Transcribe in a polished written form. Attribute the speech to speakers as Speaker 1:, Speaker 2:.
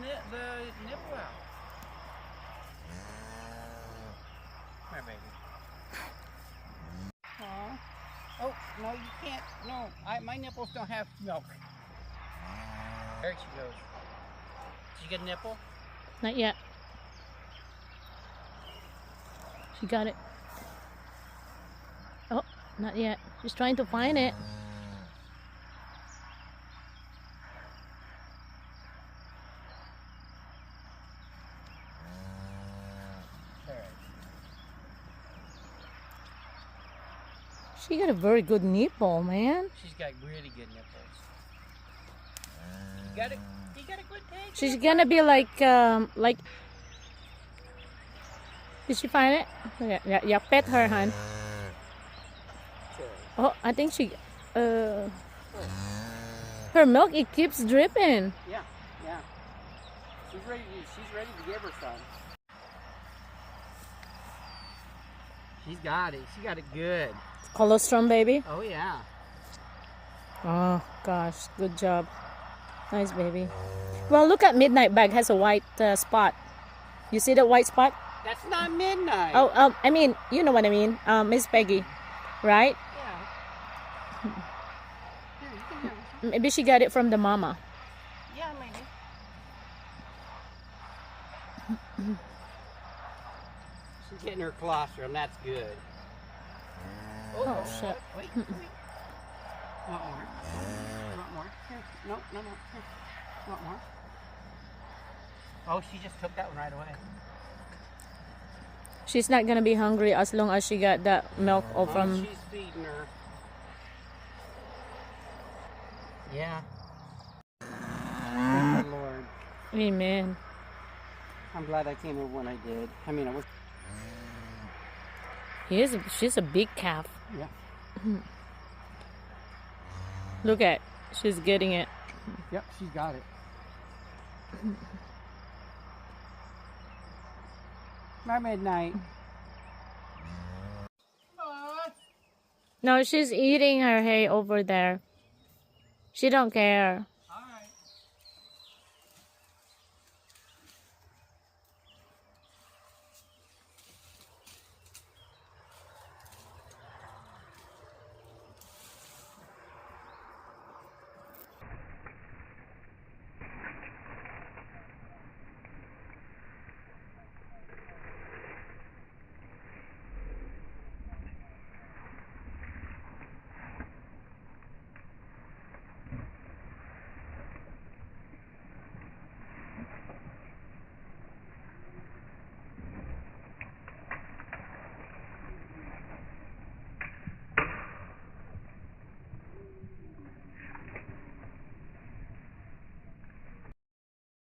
Speaker 1: the nipple out. Come here, baby. Aw. Oh, no, you can't. No, my nipples don't have milk. There she goes. Did you get a nipple?
Speaker 2: Not yet. She got it. Oh, not yet. She's trying to find it. She got a very good nipple, man.
Speaker 1: She's got really good nipples. You got a good take.
Speaker 2: She's gonna be like. Did she find it? Yeah, pet her, hon. Oh, I think she. Her milk, it keeps dripping.
Speaker 1: Yeah. She's ready to give her son. She's got it. She got it good.
Speaker 2: Colostrum, baby.
Speaker 1: Oh yeah.
Speaker 2: Oh gosh, good job. Nice baby. Well, look at Midnight Bag has a white spot. You see the white spot?
Speaker 1: That's not Midnight.
Speaker 2: Oh, I mean, you know what I mean, Miss Peggy, right?
Speaker 1: Yeah. Here, you can have it.
Speaker 2: Maybe she got it from the mama.
Speaker 1: Yeah, maybe. She's getting her colostrum. That's good.
Speaker 2: Oh shit.
Speaker 1: Wait. Want more? Want more? Here. No more. Here. Want more? Oh, she just took that one right away.
Speaker 2: She's not gonna be hungry as long as she got that milk from.
Speaker 1: She's feeding her. Yeah. Thank the Lord.
Speaker 2: Amen.
Speaker 1: I'm glad I came over when I did. I mean, I was.
Speaker 2: She's a big calf.
Speaker 1: Yeah.
Speaker 2: Look at, she's getting it.
Speaker 1: Yep, she's got it. My Midnight.
Speaker 2: No, she's eating her hay over there. She don't care.